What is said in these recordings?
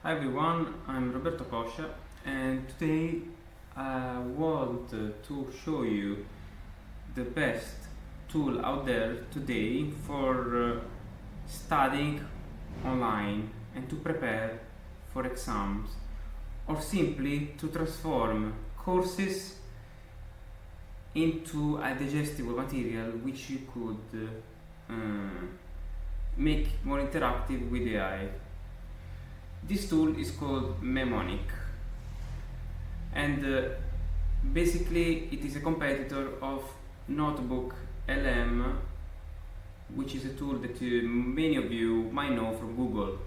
Hi everyone, I'm Roberto Coscia, and today I want to show you the best tool out there today for studying online and to prepare for exams, or simply to transform courses into a digestible material which you could make more interactive with AI. This tool is called memoniq, and basically it is a competitor of Notebook LM, which is a tool that many of you might know from Google.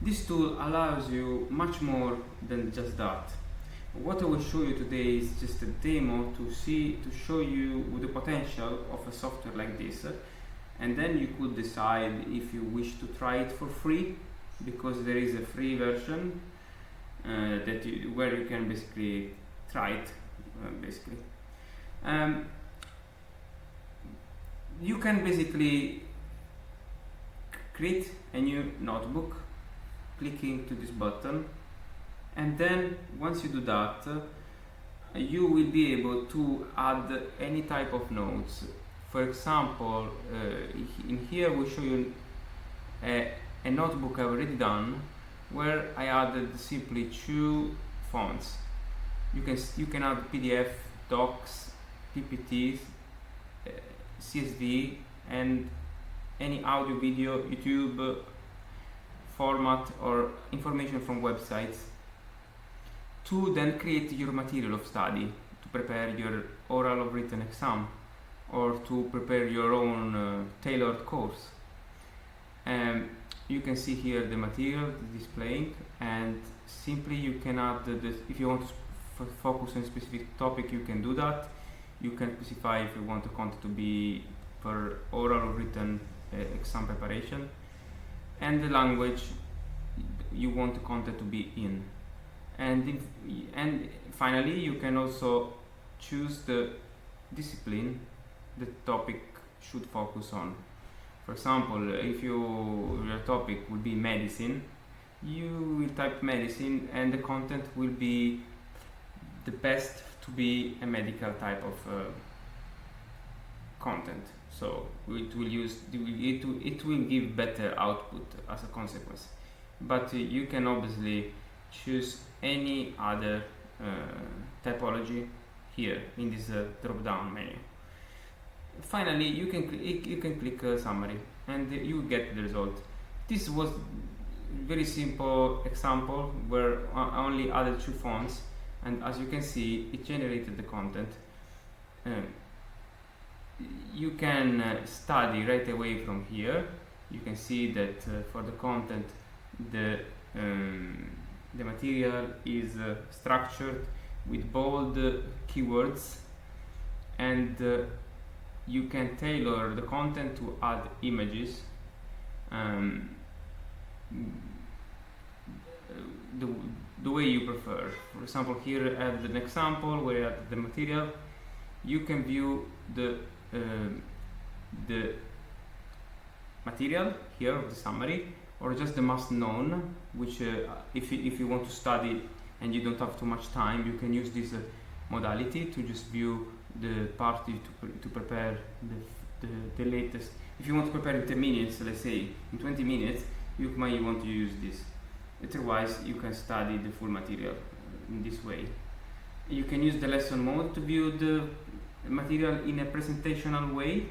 This tool allows you much more than just that. What I will show you today is just a demo to show you the potential of a software like this, and then you could decide if you wish to try it for free, because there is a free version where you can basically try it. You can basically create a new notebook clicking to this button, and then once you do that, you will be able to add any type of notes. For example, in here we show you a notebook I've already done, where I added simply two fonts. You can add PDF, docs, PPTs, CSV, and any audio, video, YouTube format or information from websites, to then create your material of study to prepare your oral or written exam, or to prepare your own tailored course. You can see here the material displaying, and simply you can add if you want to focus on a specific topic, you can do that. You can specify if you want the content to be for oral or written exam preparation, and the language you want the content to be in. And finally, you can also choose the discipline the topic should focus on. For example, if your topic will be medicine, you will type medicine, and the content will be the best to be a medical type of content. So it will give better output as a consequence. But you can obviously choose any other typology here in this drop-down menu. Finally, you can click summary, and you get the result. This was very simple example where I only added two fonts, and as you can see, it generated the content. You can study right away from here. You can see that for the content, the material is structured with bold keywords, and you can tailor the content to add images the way you prefer. For example, here I have an example where I add the material. You can view the material here of the summary, or just the must known, which if you want to study and you don't have too much time, you can use this modality to just view the part to prepare the latest. If you want to prepare in 10 minutes, let's say in 20 minutes, you might want to use this. Otherwise, you can study the full material in this way. You can use the lesson mode to view the material in a presentational way.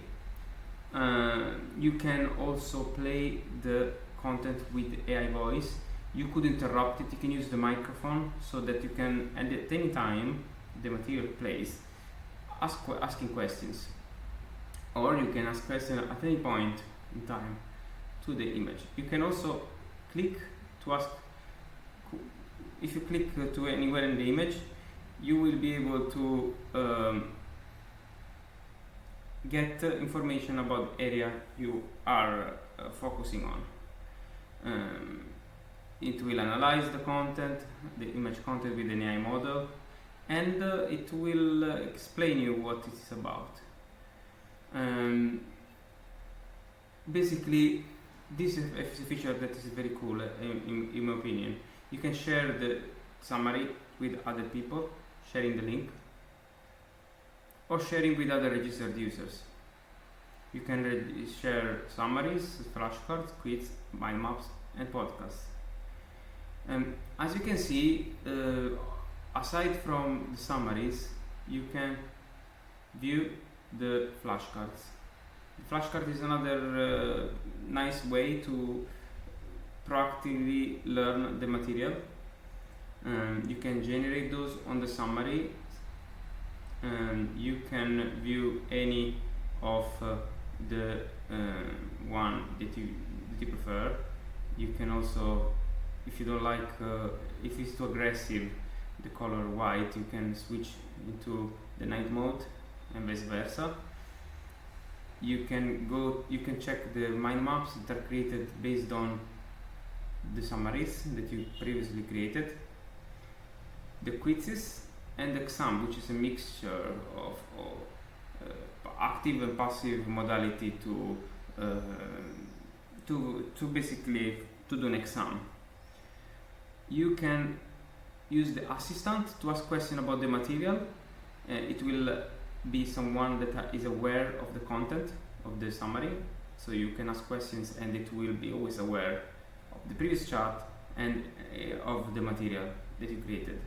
You can also play the content with AI voice. You could interrupt it. You can use the microphone so that you can, and at any time the material plays, asking questions, or you can ask questions at any point in time to the image. You can also click to ask. If you click to anywhere in the image, you will be able to get information about the area you are focusing on. It will analyze the content, the image content with an AI model, and it will explain you what it is about. Basically, this is a feature that is very cool in my opinion. You can share the summary with other people, sharing the link, or sharing with other registered users. You can share summaries, flashcards, quiz, mind maps, and podcasts. As you can see, aside from the summaries, you can view the flashcards. The flashcard is another nice way to proactively learn the material. You can generate those on the summary. You can view any of the one that you prefer. You can also, if you don't like, if it's too aggressive, the color white, you can switch into the night mode and vice versa. You can check the mind maps that are created based on the summaries that you previously created, the quizzes, and the exam, which is a mixture of active and passive modality to basically to do an exam. You can use the assistant to ask questions about the material. It will be someone that is aware of the content of the summary, so you can ask questions and it will be always aware of the previous chart and of the material that you created.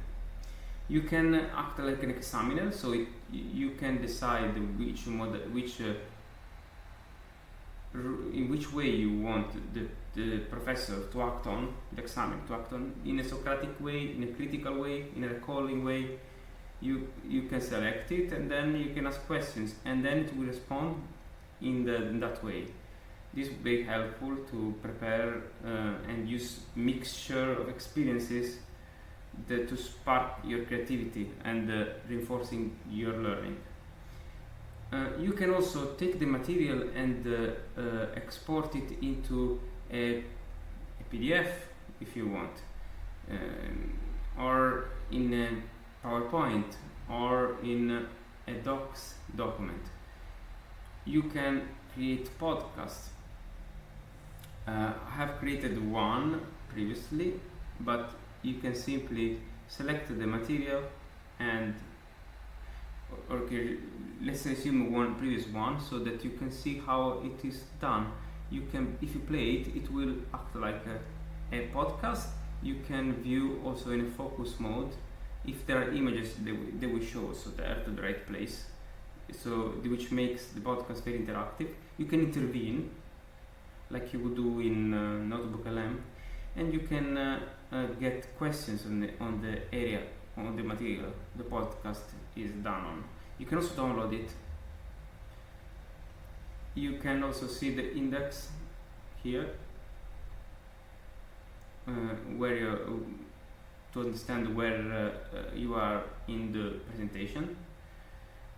You can act like an examiner, so you can decide in which way you want the professor to act on, the examiner to act on, in a Socratic way, in a critical way, in a recalling way. You can select it and then you can ask questions and then it will respond in that way. This will be helpful to prepare and use mixture of experiences to spark your creativity and reinforcing your learning. You can also take the material and export it into a PDF if you want, or in a PowerPoint, or in a Docs document. You can create podcasts. I have created one previously, but you can simply select the material and let's assume one previous one so that you can see how it is done. You can, if you play it, it will act like a podcast. You can view also in a focus mode. If there are images, they will show, so they are to the right place, so which makes the podcast very interactive. You can intervene like you would do in Notebook LM, and you can get questions on the area, on the material the podcast is done on. You can also download it. You can also see the index here, where to understand where you are in the presentation.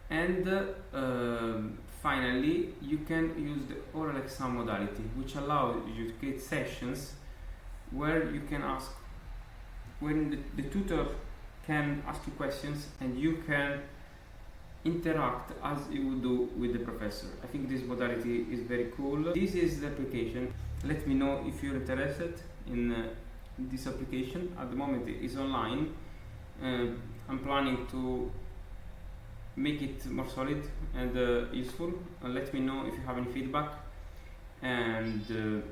And finally, you can use the oral exam modality, which allows you to create sessions where you can ask, when the tutor can ask you questions and you can interact as you would do with the professor. I think this modality is very cool. This is the application. Let me know if you're interested in this application. At the moment it is online. I'm planning to make it more solid and useful. Let me know if you have any feedback, and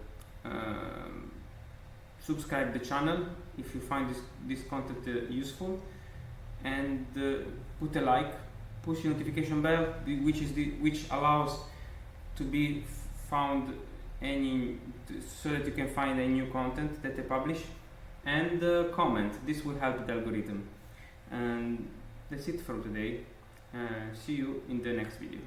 subscribe the channel if you find this content useful, and put a like, push the notification bell, which allows to be found so that you can find any new content that I publish, and comment. This will help the algorithm. And that's it for today. See you in the next video.